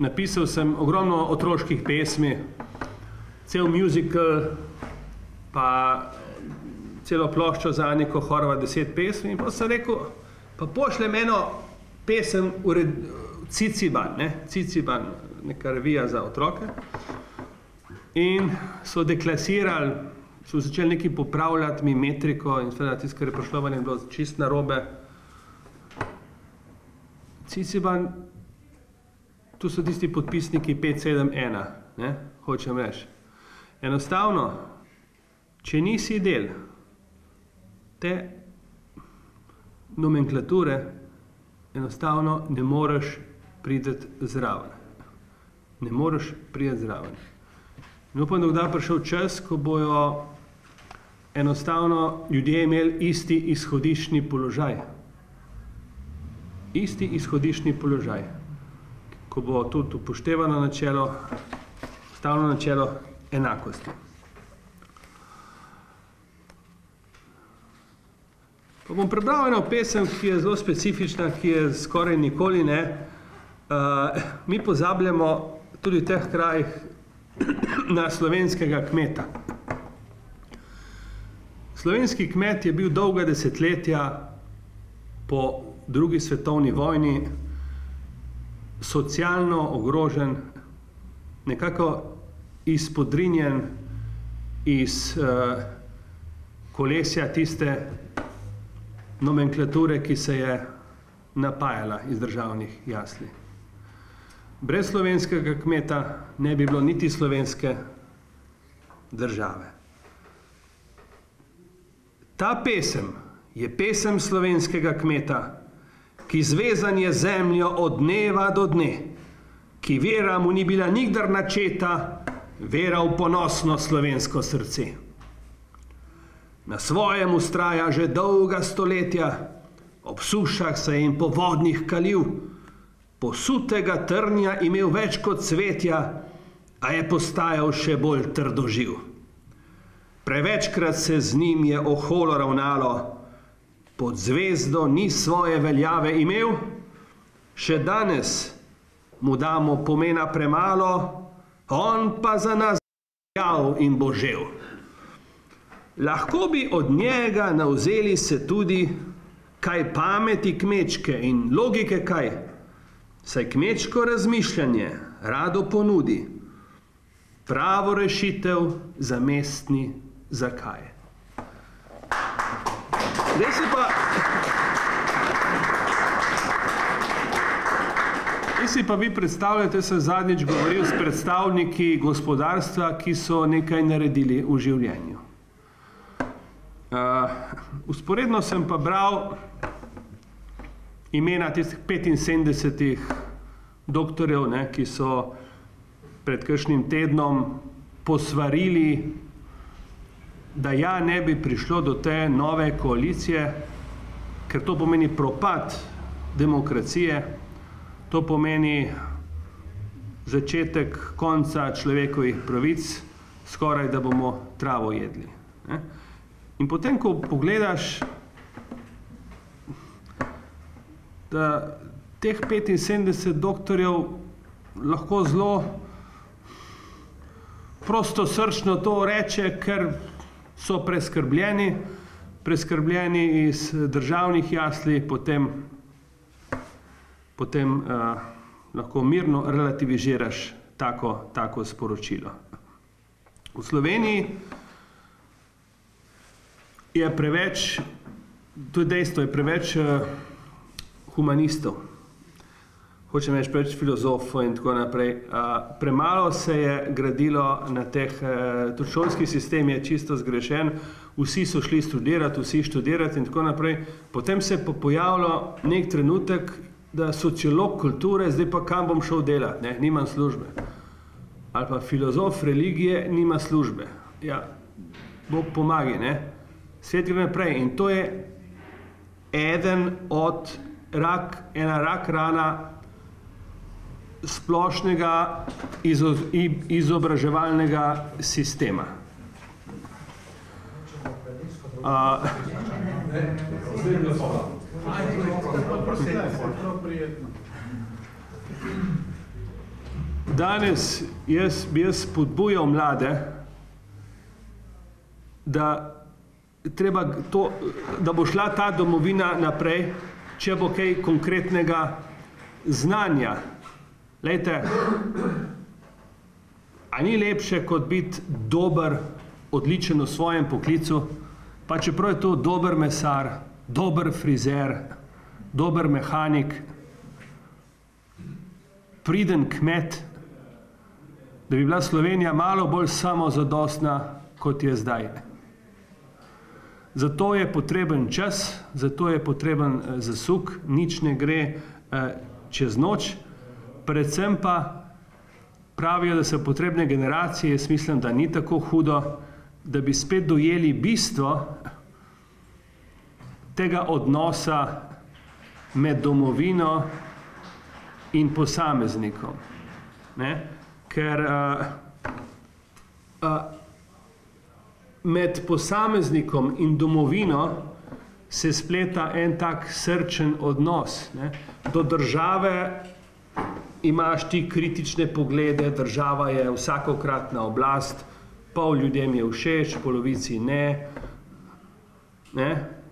napisal sem ogromno otroških pesmi, cel musical, pa celo ploščo za Aniko Horvat 10 pesmi in pa sem rekel, pa pošljem eno pesem Ciciban, Ciciban, neka revija za otroke. in so deklasirali, so začeli nekaj popravljati mi metriko in seveda tisto, kar je prišlo ven, je bilo čist narobe. Ciciban, tu so tisti podpisniki 571, ne, hočem reči. Enostavno, če nisi del te nomenklature, enostavno ne moreš priti zraven. Ne moreš priti zraven. In upam, da kdaj prišel čas, ko bojo enostavno ljudje imeli isti izhodiščni položaj. Isti izhodiščni položaj, ko bo tudi upoštevano načelo, ustavno načelo enakosti. Pa bom prebral eno pesem, ki je zelo specifična, ki je skoraj nikoli ne. Mi pozabljamo tudi v teh krajih na slovenskega kmeta. Slovenski kmet je bil dolga desetletja po drugi svetovni vojni socialno ogrožen, nekako izpodrinjen iz kolesja tiste nomenklature, ki se je napajala iz državnih jasli. Brez slovenskega kmeta ne bi bilo niti slovenske države. Ta pesem je pesem slovenskega kmeta, ki zvezan je zemljo od dneva do dne, ki vera mu ni bila nikdar načeta, vera v ponosno slovensko srce. Na svojem ustraja že dolga stoletja, ob sušah se je in po vodnih kalil, posutega trnja imel več kot cvetja, a je postajal še bolj trdoživ. Prevečkrat se z njim je oholo ravnalo, pod zvezdo ni svoje veljave imel, še danes mu damo pomena premalo, on pa za nas jav in bo žel. Lahko bi od njega navzeli se tudi kaj pameti kmečke in logike kaj, saj kmečko razmišljanje rado ponudi pravo rešitev za mestni zakaj. Zdaj si pa vi predstavljate, sem zadnjič govoril s predstavniki gospodarstva, ki so nekaj naredili v življenju. Usporedno sem pa bral imena tistih 75 doktorjev, ne, ki so pred kakšnim tednom posvarili, da ja ne bi prišlo do te nove koalicije, ker to pomeni propad demokracije, to pomeni začetek konca človekovih pravic, skoraj da bomo travo jedli. Ne. In potem, ko pogledaš, da teh 75 doktorjev lahko zelo prostosrčno to reče, ker so preskrbljeni iz državnih jasli, potem lahko mirno relativiziraš tako sporočilo. V Sloveniji je preveč, to je dejstvo, je preveč humanistov, hočem reči preveč filozofov in tako naprej. Premalo se je gradilo na teh, tudi šolski sistem je čisto zgrešen, vsi so šli študirati in tako naprej. Potem se je pa pojavilo nek trenutek, da sociolog kulture, zdaj pa kam bom šel delati, ne, nimam službe. Ali pa filozof religije nima službe. Ja, Bog pomagi, ne. Svet gre naprej in to je ena rak rana splošnega izobraževalnega sistema. Danes bi jaz spodbujal mlade, da bo šla ta domovina naprej, če bo kaj konkretnega znanja. Glejte, a ni lepše, kot biti dober, odličen v svojem poklicu, pa čeprav je to dober mesar, dober frizer, dober mehanik, priden kmet, da bi bila Slovenija malo bolj samozadostna, kot je zdaj. Zato je potreben čas, zato je potreben zasuk, nič ne gre čez noč, predvsem pa pravijo, da so potrebne generacije, jaz mislim, da ni tako hudo, da bi spet dojeli bistvo tega odnosa med domovino in posameznikom. Ne? Ker med posameznikom in domovino se spleta en tak srčen odnos. Ne? Do države imaš ti kritične poglede, država je vsakokratna oblast, pol ljudem je všeč, polovici ne.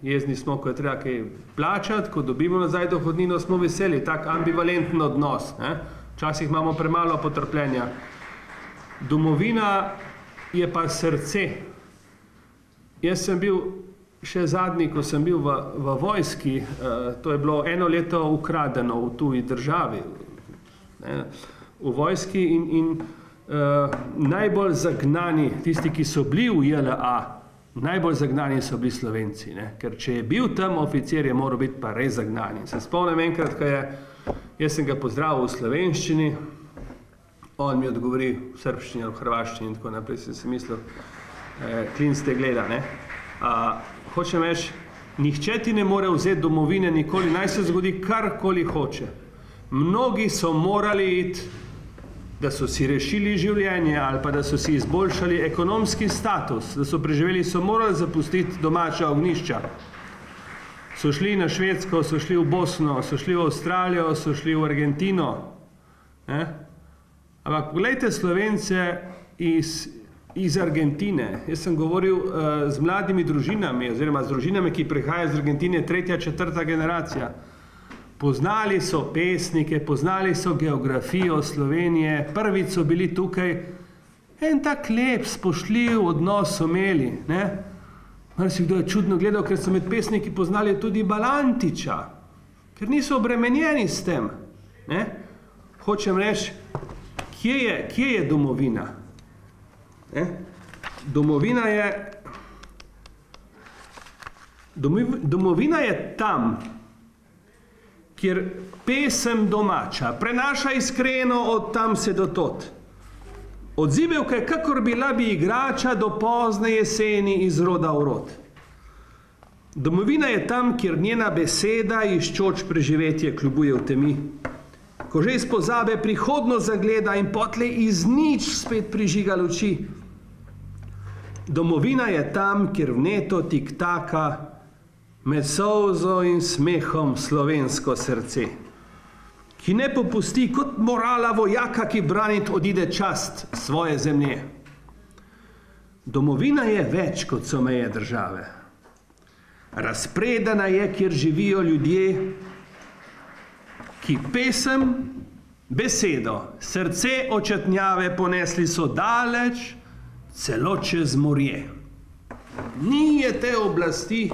Jezni smo, ko je treba kaj plačati, ko dobimo nazaj dohodnino, smo veseli, tak ambivalenten odnos. Včasih imamo premalo potrpljenja. Domovina je pa srce. Jaz sem bil še zadnji, ko sem bil v vojski, to je bilo 1 leto ukradeno v tuji državi, v vojski in najbolj zagnani, tisti, ki so bili v JLA, najbolj zagnani so bili Slovenci, ker če je bil tam oficir, je moral biti pa res zagnani. Se spomnim enkrat, ko je, jaz sem ga pozdravil v slovenščini, on mi odgovori v srbščini ali v hrvaščini in tako naprej, sem si mislil, klin ste gleda, hočem reči, nihče ti ne more vzeti domovine nikoli, naj se zgodi karkoli hoče. Mnogi so morali iti, da so si rešili življenje ali pa da so si izboljšali ekonomski status, da so preživeli, so morali zapustiti domača ognjišča. So šli na Švedsko, so šli v Bosno, so šli v Avstralijo, so šli v Argentino. Ampak pogledajte Slovence iz Argentine. Jaz sem govoril z mladimi družinami, oziroma z družinami, ki prihajajo iz Argentine, 3., 4. generacija. Poznali so pesnike, poznali so geografijo Slovenije, prvič so bili tukaj, en tak lep, spoštljiv odnos so imeli. Si kdo je čudno gledal, ker so med pesniki poznali tudi Balantiča, ker niso obremenjeni s tem. Hočem reči, kje je domovina? Domovina je tam, kjer pesem domača prenaša iskreno od tam se do tot. Odzivevka je, kakor bila bi igrača do pozne jeseni iz roda v rod. Domovina je tam, kjer njena beseda iščoč preživetje kljubuje v temi. Ko že iz pozabe prihodnost zagleda in potlej iz nič spet prižiga luči. Domovina je tam, kjer vneto tiktaka med solzo in smehom slovensko srce, ki ne popusti kot morala vojaka, ki branit odide čast svoje zemlje. Domovina je več, kot so meje države. Razpredana je, kjer živijo ljudje, ki pesem, besedo, srce očetnjave ponesli so daleč, celo čez morje. Ni je te oblasti,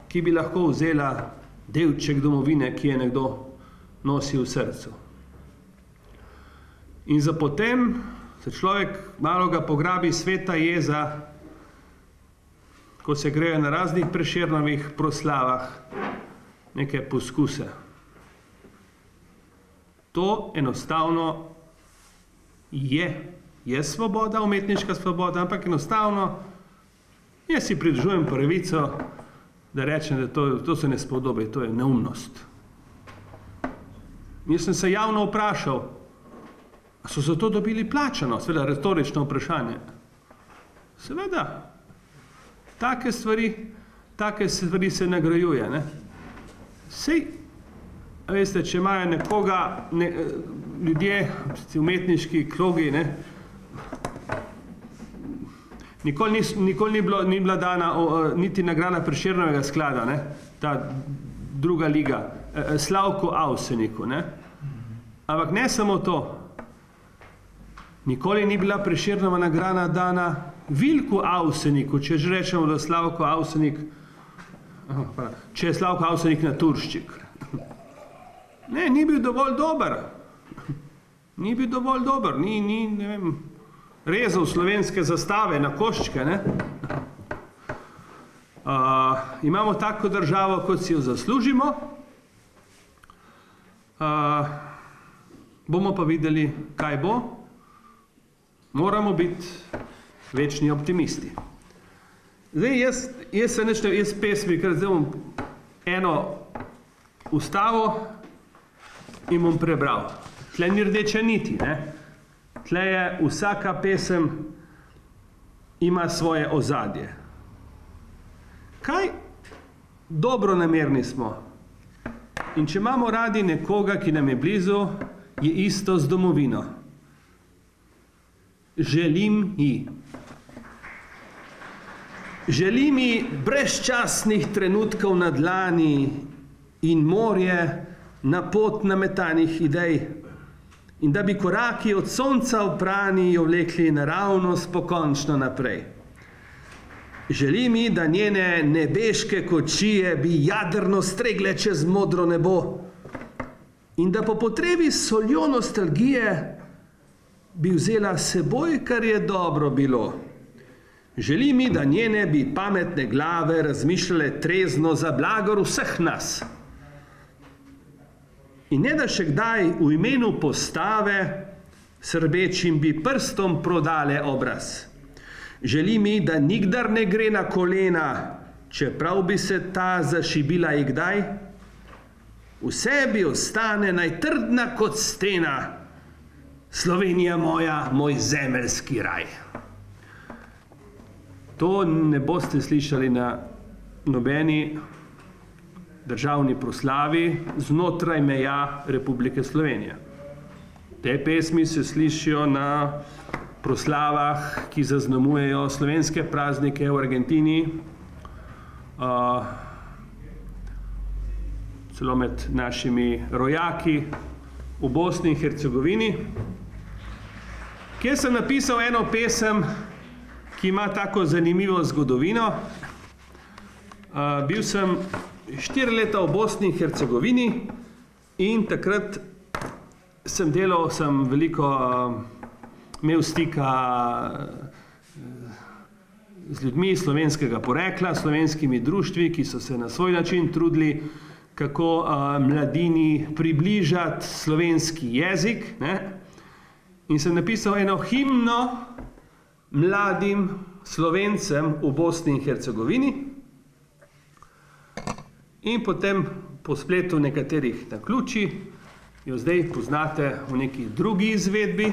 ki bi lahko vzela delček domovine, ki je nekdo nosi v srcu. In zapotem se človek malo ga pograbi sveta jeza, ko se grejo na raznih Prešernovih proslavah neke poskuse. To enostavno je svoboda, umetniška svoboda, ampak enostavno jaz si pridržujem pravico, da rečem, da to se ne spodobi, to je neumnost. Jaz sem se javno vprašal, a so za to dobili plačano? Seveda, retorično vprašanje. Seveda, take stvari se nagrajuje. Sej, veste, če imajo nekoga, ljudje, umetniški krogi, nikoli ni bila dana niti nagrada Prešernovega sklada, ta druga liga, Slavku Avseniku. Ampak ne samo to. Nikoli ni bila Prešernova nagrada dana Vilku Avseniku, če že rečemo, da Slavko Avsenik, če je Slavko Avsenik naturščik. Ne, ni bil dovolj dober. Ni bil dovolj dober, ni, ne vem, rezal slovenske zastave na koščke, ne. Imamo tako državo, kot si jo zaslužimo. Bomo pa videli, kaj bo. Moramo biti večni optimisti. Zdaj, jaz se nečem, jaz pesmi, ker zdaj bom eno ustavo in bom prebral. Tle ni rdeče niti, ne. Tle je vsaka pesem ima svoje ozadje. Kaj dobronamerni smo? In če imamo radi nekoga, ki nam je blizu, je isto z domovino. Želim ji. Želim ji brezčasnih trenutkov na dlani in morje na pot nametanih idej. In da bi koraki od sonca oprani jo vlekli naravnost pokončno naprej. Želim ji, da njene nebeške kočije bi jadrno stregle čez modro nebo in da po potrebi soljo nostalgije bi vzela seboj, kar je dobro bilo. Želim ji, da njene bi pametne glave razmišljale trezno za blagor vseh nas. In ne da še kdaj v imenu postave srbečim bi prstom prodale obraz. Želim ji, da nikdar ne gre na kolena, čeprav bi se ta zašibila i kdaj. V sebi ostane najtrdna kot stena, Slovenija moja, moj zemeljski raj. To ne boste slišali na nobeni državni proslavi znotraj meja Republike Slovenije. Te pesmi se slišijo na proslavah, ki zaznamujejo slovenske praznike v Argentini, celo med našimi rojaki v Bosni in Hercegovini, kjer sem napisal eno pesem, ki ima tako zanimivo zgodovino. Bil sem 4 leta v Bosni in Hercegovini in takrat sem delal, sem veliko imel stika z ljudmi slovenskega porekla, slovenskimi društvi, ki so se na svoj način trudili, kako mladini približati slovenski jezik, ne? In sem napisal eno himno mladim Slovencem v Bosni in Hercegovini in potem po spletu nekaterih naključij jo zdaj poznate v neki drugi izvedbi,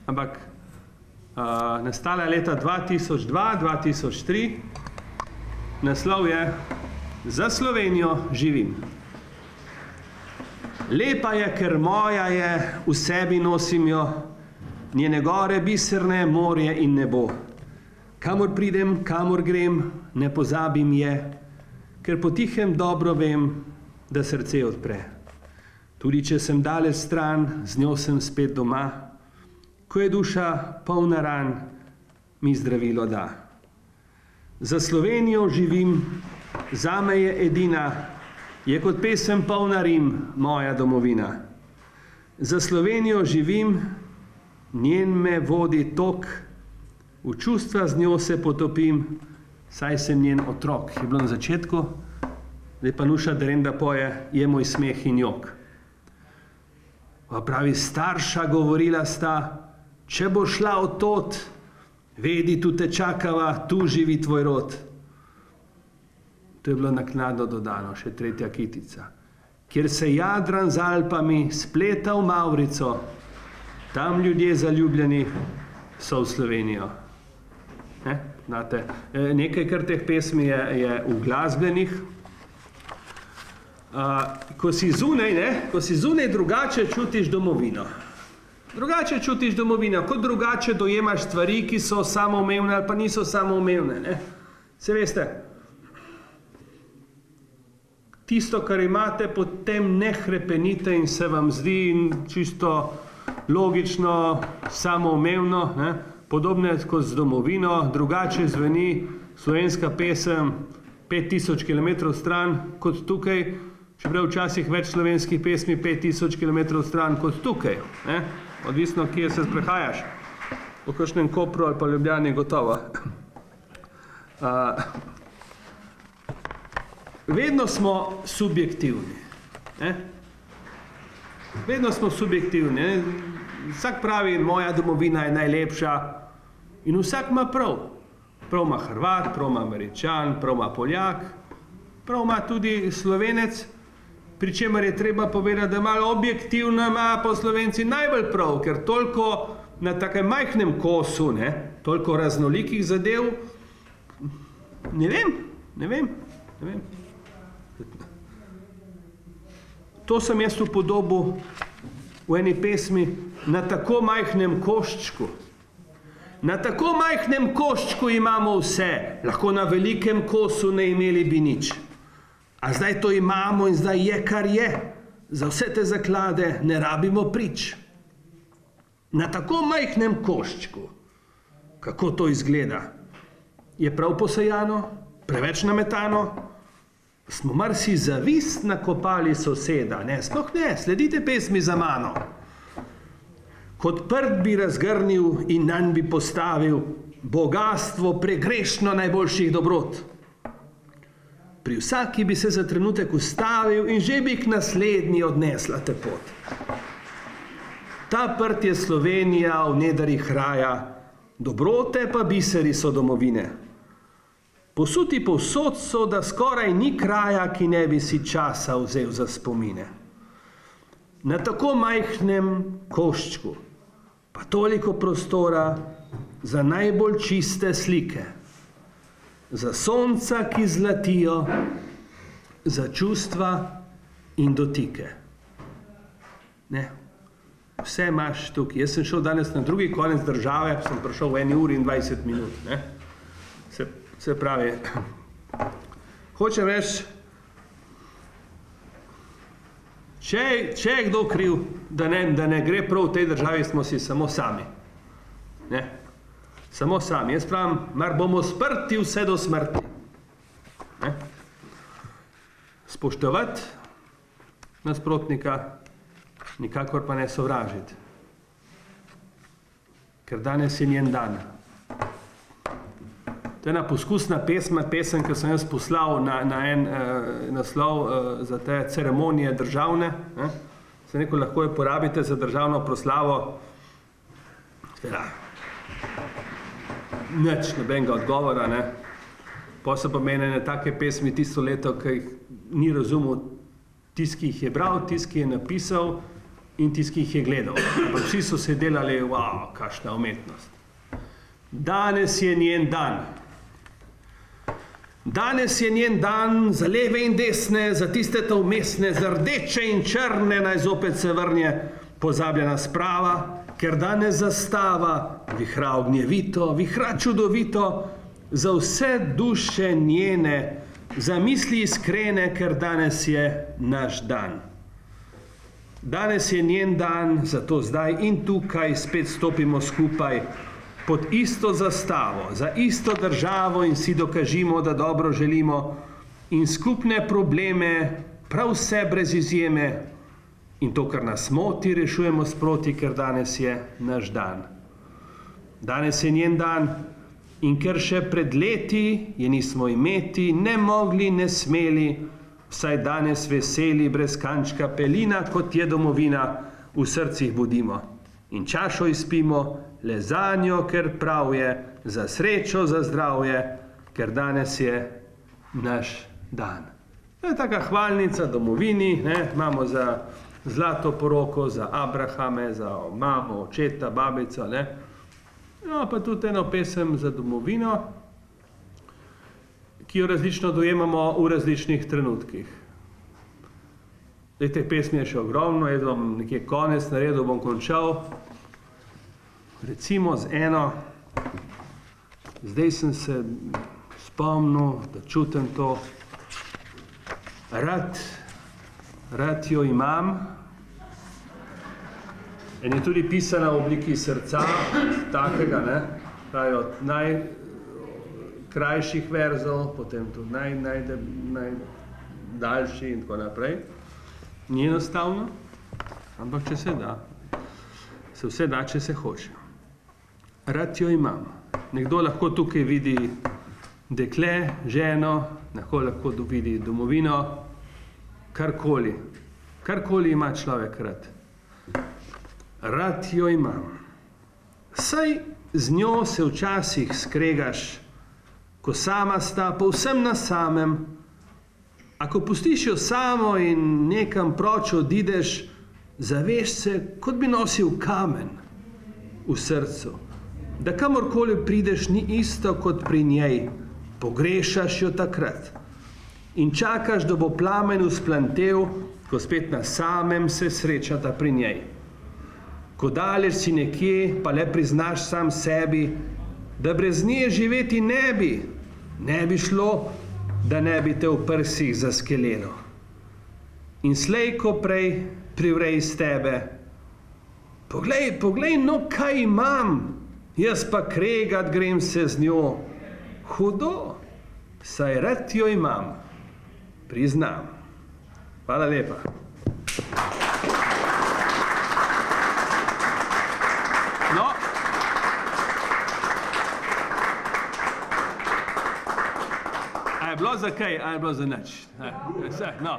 ampak nastala je leta 2002-2003, naslov je Za Slovenijo živim. Lepa je, ker moja je, v sebi nosim jo, njene gore biserne, morje in nebo. Kamor pridem, kamor grem, ne pozabim je, ker potihem dobro vem, da srce odpre. Tudi če sem daleč stran, z njo sem spet doma, ko je duša polna ran, mi zdravilo da. Za Slovenijo živim, zame je edina, je kot pesem polna rim, moja domovina. Za Slovenijo živim, njen me vodi tok, v čustva z njo se potopim, saj sem njen otrok. Je bilo na začetku, zdaj pa Nuša Derenda poje, je moj smeh in jok. Pa pravi, starša govorila sta, če bo šla od tot, vedi, tu te čakava, tu živi tvoj rod. To je bilo naknadno dodano, še tretja kitica. Kjer se Jadran z Alpami spleta v Mavrico, tam ljudje zaljubljeni so v Slovenijo. Znate, nekaj kar teh pesmi je uglasbenih. Ko si zunaj, drugače čutiš domovino. Drugače čutiš domovino, kot drugače dojemaš stvari, ki so samoumevne ali pa niso samoumevne. Se veste, tisto, kar imate, potem ne hrepenite in se vam zdi čisto logično, samoumevno, ne? Podobno kot z domovino, drugače zveni slovenska pesem 5000 km stran kot tukaj, čeprav včasih več slovenskih pesmi 5000 km stran kot tukaj. Ne? Odvisno, kje se sprehajaš. Po kakšnem Kopru ali pa Ljubljani gotovo. Vedno smo subjektivni. Ne? Vedno smo subjektivni. Ne? Vsak pravi, moja domovina je najlepša in vsak ima prav. Prav ima Hrvat, prav ima Američan, prav ima Poljak, prav ima tudi Slovenec, pri čemer je treba povedati, da malo objektivno ima po Slovenci najbolj prav, ker toliko na takem majhnem kosu, ne, toliko raznolikih zadev, ne vem. To sem jaz upodobil v eni pesmi na tako majhnem koščku. Na tako majhnem koščku imamo vse, lahko na velikem kosu ne imeli bi nič. A zdaj to imamo in zdaj je, kar je. Za vse te zaklade ne rabimo prič. Na tako majhnem koščku, kako to izgleda, je prav posejano, preveč nametano, smo mar si zavist nakopali soseda, ne, sploh ne, sledite pesmi za mano. Kot prt bi razgrnil in nanj bi postavil bogastvo pregrešno najboljših dobrot. Pri vsaki bi se za trenutek ustavil in že bi k naslednji odnesla te pot. Ta prt je Slovenija v nedarih raja, dobrote pa biseri so domovine. Posuti povsod so, da skoraj ni kraja, ki ne bi si časa vzel za spomine. Na tako majhnem koščku pa toliko prostora za najbolj čiste slike, za sonca, ki zlatijo, za čustva in dotike. Ne, vse imaš tukaj. Jaz sem šel danes na drugi konec države, sem prišel v 1 uri in 20 minut. Ne. Se pravi, hočem reči, če je kdo kriv, da ne gre prav v tej državi, smo si samo sami. Ne? Samo sami. Jaz pravim, mar bomo sprti vse do smrti. Ne? Spoštovati nasprotnika, nikakor pa ne sovražiti. Ker danes je njen dan. To je ena poskusna pesem, ki sem jaz poslal na en naslov za te ceremonije državne. Se neko lahko jo porabite za državno proslavo. Sveda, nič, nobenega odgovora. Ne. Pa so pa mene na take pesmi tisto leto, ki jih ni razumel, tisti, ki jih je bral, tisti, ki je napisal in tisti, ki jih je gledal. Ampak vsi so se delali, wow, kakšna umetnost. Danes je njen dan. Danes je njen dan za leve in desne, za tiste ta vmesne, za rdeče in črne, naj zopet se vrnje pozabljena sprava, ker danes zastava vihra ognjevito, vihra čudovito, za vse duše njene, za misli iskrene, ker danes je naš dan. Danes je njen dan, zato zdaj in tukaj spet stopimo skupaj, pod isto zastavo, za isto državo in si dokažimo, da dobro želimo in skupne probleme, prav vse brez izjeme in to, kar nas moti, rešujemo sproti, ker danes je naš dan. Danes je njen dan in ker še pred leti je nismo imeti, ne mogli, ne smeli, vsaj danes veseli, brez kančka pelina, kot je domovina, v srcih budimo in čašo izpimo, le zanjo, ker prav je, za srečo, za zdravje, ker danes je naš dan. To je taka hvalnica domovini, ne? Imamo za zlato poroko, za Abrahame, za mamo, očeta, babico, ne? No, pa tudi eno pesem za domovino, ki jo različno dojemamo v različnih trenutkih. Zdaj, te pesmi je še ogromno, jaz bom nekje konec naredil, bom končal. Recimo z eno, zdaj sem se spomnil, da čutim to, rad jo imam, In je tudi pisana v obliki srca, takega, ne, pravi od najkrajših verzov, potem tudi najdaljši in tako naprej. Ni enostavno, ampak če se da, se vse da, če se hoče. Rad jo imam. Nekdo lahko tukaj vidi dekle, ženo, lahko vidi domovino, karkoli. Karkoli ima človek rad. Rad jo imam. Saj z njo se včasih skregaš, ko sama sta povsem na samem. Ako pustiš jo samo in nekam proč odideš, zaveš se, kot bi nosil kamen v srcu. Da kamorkoli prideš, ni isto kot pri njej. Pogrešaš jo takrat. In čakaš, da bo plamen vzplantel, ko spet na samem se srečata pri njej. Ko daleč si nekje, pa le priznaš sam sebi, da brez nje živeti ne bi šlo, da ne bi te v prsih zaskelelo. In slej, ko prej privrej iz tebe, poglej, no kaj imam, jaz pa kregat grem se z njo. Hudo, saj rad jo imam, priznam. Hvala lepa. No. A je bilo za kaj, a je bilo za nič? No.